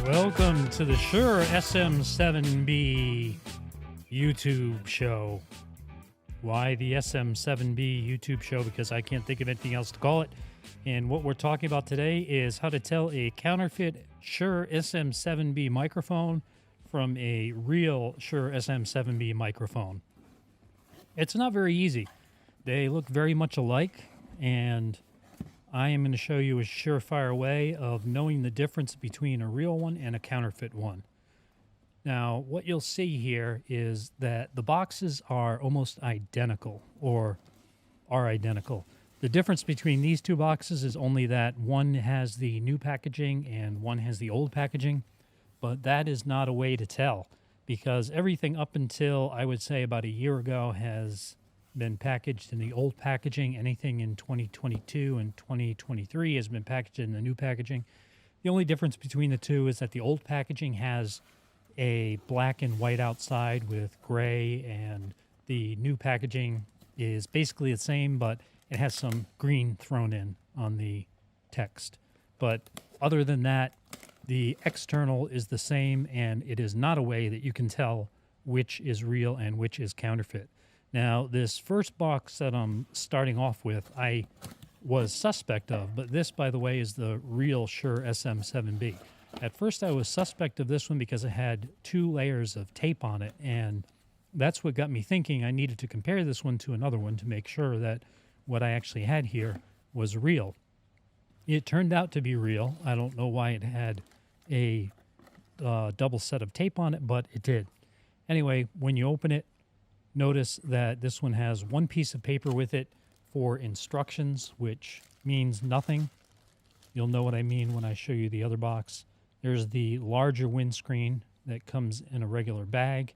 Welcome to the Shure SM7B YouTube show. Why the SM7B YouTube show? Because I can't think of anything else to call it. And what we're talking about today is how to tell a counterfeit Shure SM7B microphone from a real Shure SM7B microphone. It's not very easy. They look very much alike, and I am going to show you a surefire way of knowing the difference between a real one and a counterfeit one. Now, what you'll see here is that the boxes are almost identical, or are identical. The difference between these two boxes is only that one has the new packaging and one has the old packaging, but that is not a way to tell, because everything up until, I would say, about a year ago has been packaged in the old packaging. Anything in 2022 and 2023 has been packaged in the new packaging. The only difference between the two is that the old packaging has a black and white outside with gray, and the new packaging is basically the same, but it has some green thrown in on the text. But other than that, the external is the same, and it is not a way that you can tell which is real and which is counterfeit. Now, this first box that I'm starting off with, I was suspect of, but this, by the way, is the real Shure SM7B. At first, I was suspect of this one because it had 2 layers of tape on it, and that's what got me thinking I needed to compare this one to another one to make sure that what I actually had here was real. It turned out to be real. I don't know why it had a double set of tape on it, but it did. Anyway, when you open it, notice that this one has one piece of paper with it for instructions, which means nothing. You'll know what I mean when I show you the other box. There's the larger windscreen that comes in a regular bag,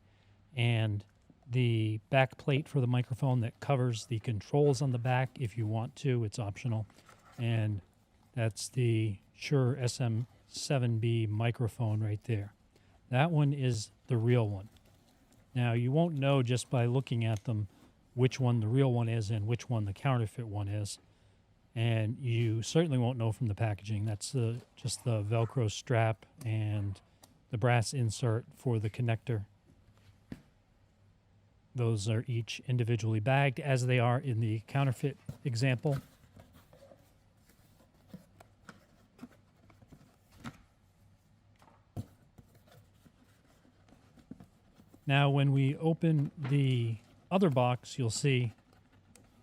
and the back plate for the microphone that covers the controls on the back if you want to. It's optional. And that's the Shure SM7B microphone right there. That one is the real one. Now, you won't know just by looking at them which one the real one is and which one the counterfeit one is. And you certainly won't know from the packaging. That's just the Velcro strap and the brass insert for the connector. Those are each individually bagged, as they are in the counterfeit example. Now, when we open the other box, you'll see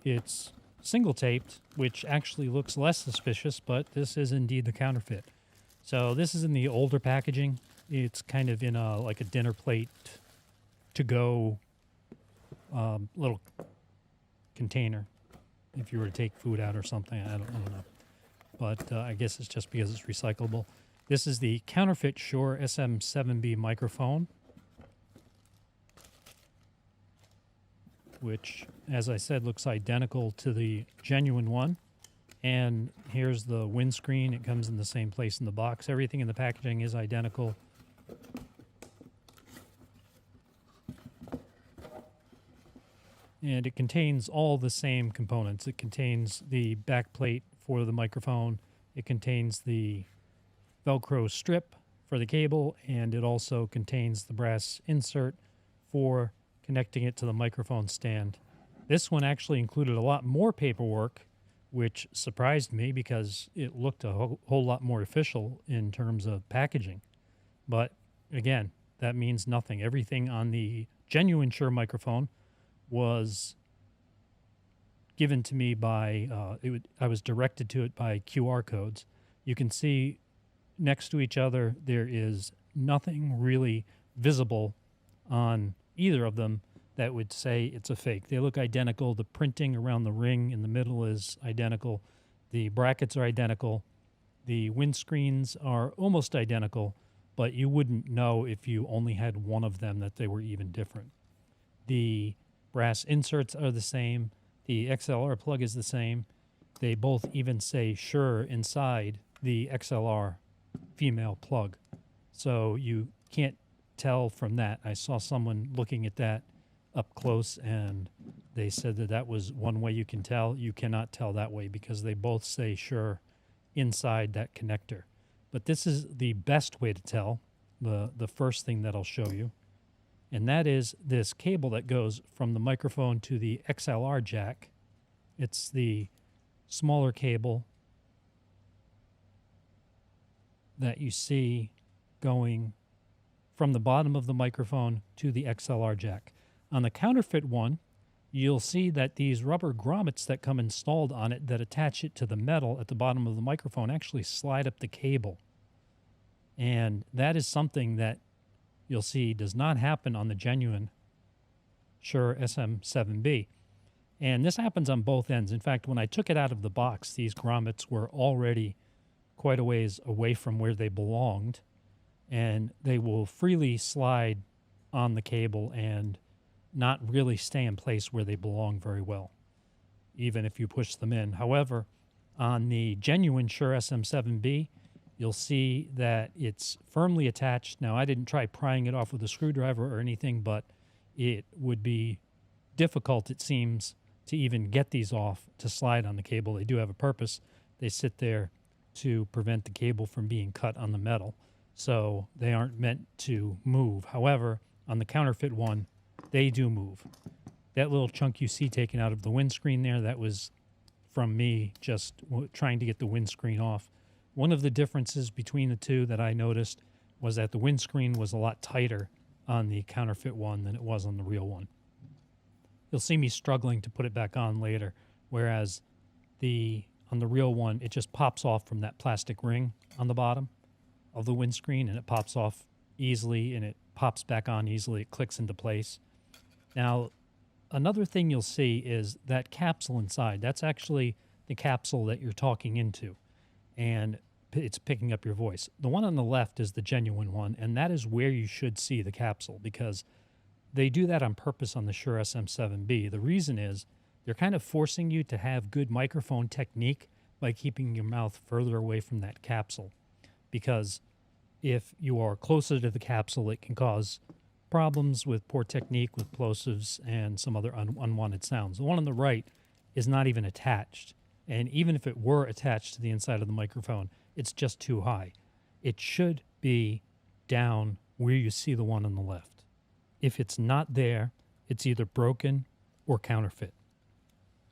it's single taped, which actually looks less suspicious, but this is indeed the counterfeit. So this is in the older packaging. It's kind of in like a dinner plate to go little container if you were to take food out or something. I don't know. But I guess it's just because it's recyclable. This is the counterfeit Shure SM7B microphone, which, as I said, looks identical to the genuine one. And here's the windscreen. It comes in the same place in the box. Everything in the packaging is identical. And it contains all the same components. It contains the back plate for the microphone. It contains the Velcro strip for the cable, and it also contains the brass insert for connecting it to the microphone stand. This one actually included a lot more paperwork, which surprised me because it looked a whole lot more official in terms of packaging. But again, that means nothing. Everything on the genuine Shure microphone was given to me by, I was directed to it by QR codes. You can see next to each other, there is nothing really visible on either of them that would say it's a fake. They look identical. The printing around the ring in the middle is identical. The brackets are identical. The windscreens are almost identical, but you wouldn't know if you only had one of them that they were even different. The brass inserts are the same. The XLR plug is the same. They both even say Shure inside the XLR female plug. So you can't tell from that. I saw someone looking at that up close, and they said that that was one way you can tell. You cannot tell that way because they both say Shure inside that connector. But this is the best way to tell, the first thing that I'll show you. And that is this cable that goes from the microphone to the XLR jack. It's the smaller cable that you see going from the bottom of the microphone to the XLR jack. On the counterfeit one, you'll see that these rubber grommets that come installed on it that attach it to the metal at the bottom of the microphone actually slide up the cable. And that is something that you'll see does not happen on the genuine Shure SM7B. And this happens on both ends. In fact, when I took it out of the box, these grommets were already quite a ways away from where they belonged. And they will freely slide on the cable and not really stay in place where they belong very well, even if you push them in. However, on the genuine Shure SM7B, you'll see that it's firmly attached. Now, I didn't try prying it off with a screwdriver or anything, but it would be difficult, it seems, to even get these off to slide on the cable. They do have a purpose. They sit there to prevent the cable from being cut on the metal, so they aren't meant to move. However, on the counterfeit one, they do move. That little chunk you see taken out of the windscreen there, that was from me just trying to get the windscreen off. One of the differences between the two that I noticed was that the windscreen was a lot tighter on the counterfeit one than it was on the real one. You'll see me struggling to put it back on later, whereas on the real one, it just pops off from that plastic ring on the bottom of the windscreen, and it pops off easily, and it pops back on easily. It clicks into place. Now, another thing you'll see is that capsule inside. That's actually the capsule that you're talking into, and it's picking up your voice. The one on the left is the genuine one, and that is where you should see the capsule, because they do that on purpose on the Shure SM7B. The reason is they're kind of forcing you to have good microphone technique by keeping your mouth further away from that capsule, because if you are closer to the capsule, it can cause problems with poor technique, with plosives, and some other unwanted sounds. The one on the right is not even attached, and even if it were attached to the inside of the microphone, it's just too high. It should be down where you see the one on the left. If it's not there, it's either broken or counterfeit.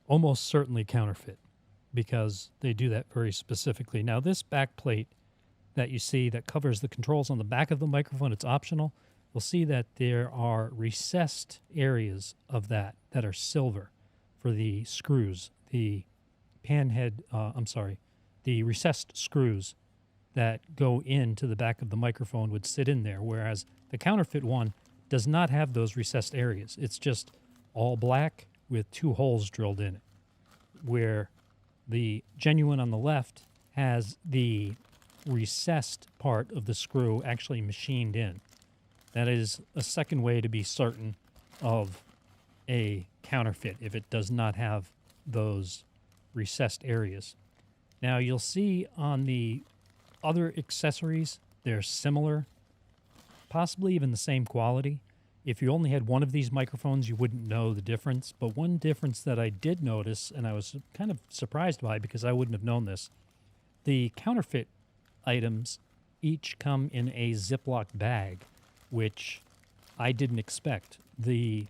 Almost certainly counterfeit, because they do that very specifically. Now, this back plate that you see that covers the controls on the back of the microphone, it's optional. You'll see that there are recessed areas of that are silver for the screws, the the recessed screws that go into the back of the microphone would sit in there, whereas the counterfeit one does not have those recessed areas. It's just all black with two holes drilled in it, where the genuine on the left has the recessed part of the screw actually machined in. That is a second way to be certain of a counterfeit, if it does not have those recessed areas. Now, you'll see on the other accessories, they're similar, possibly even the same quality. If you only had one of these microphones, you wouldn't know the difference. But one difference that I did notice, and I was kind of surprised by because I wouldn't have known this, the counterfeit items each come in a Ziploc bag, which I didn't expect. The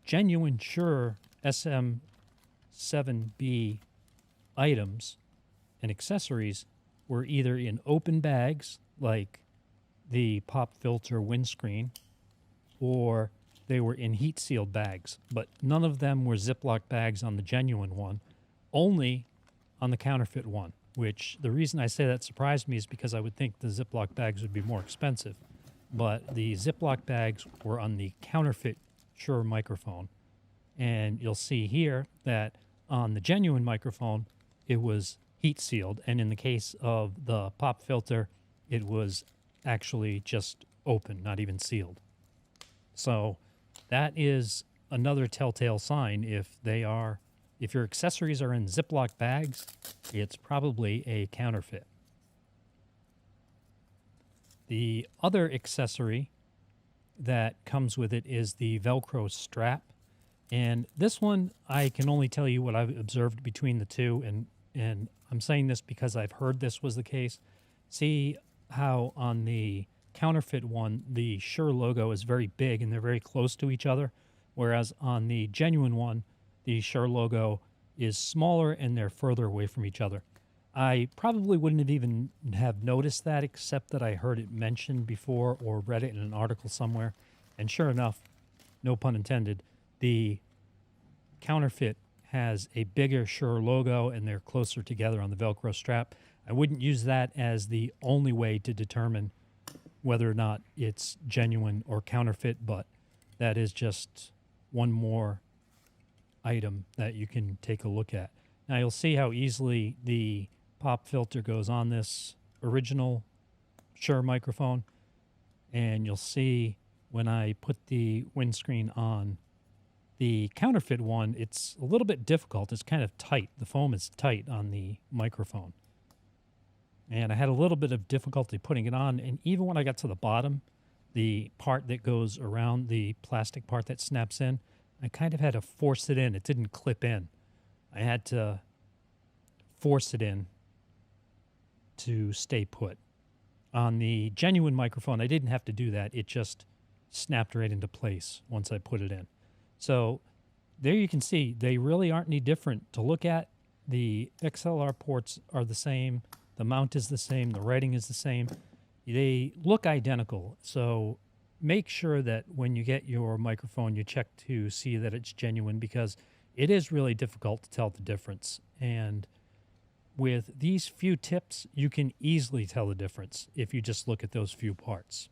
genuine Shure SM7B items and accessories were either in open bags, like the pop filter windscreen, or they were in heat-sealed bags. But none of them were Ziploc bags on the genuine one, only on the counterfeit one, which the reason I say that surprised me is because I would think the Ziploc bags would be more expensive. But the Ziploc bags were on the counterfeit Shure microphone. And you'll see here that on the genuine microphone, it was heat sealed. And in the case of the pop filter, it was actually just open, not even sealed. So that is another telltale sign. If your accessories are in Ziploc bags, it's probably a counterfeit. The other accessory that comes with it is the Velcro strap. And this one, I can only tell you what I've observed between the two, and I'm saying this because I've heard this was the case. See how on the counterfeit one, the Shure logo is very big and they're very close to each other, whereas on the genuine one, the Shure logo is smaller and they're further away from each other. I probably wouldn't have even have noticed that except that I heard it mentioned before or read it in an article somewhere. And sure enough, no pun intended, the counterfeit has a bigger Shure logo and they're closer together on the Velcro strap. I wouldn't use that as the only way to determine whether or not it's genuine or counterfeit, but that is just one more item that you can take a look at. Now you'll see how easily the pop filter goes on this original Shure microphone, and you'll see when I put the windscreen on the counterfeit one, it's a little bit difficult. It's kind of tight. The foam is tight on the microphone. And I had a little bit of difficulty putting it on. And even when I got to the bottom, the part that goes around the plastic part that snaps in, I kind of had to force it in. It didn't clip in. I had to force it in to stay put. On the genuine microphone, I didn't have to do that. It just snapped right into place once I put it in. So there you can see they really aren't any different to look at. The XLR ports are the same. The mount is the same. The writing is the same. They look identical. So make sure that when you get your microphone, you check to see that it's genuine, because it is really difficult to tell the difference. And with these few tips, you can easily tell the difference if you just look at those few parts.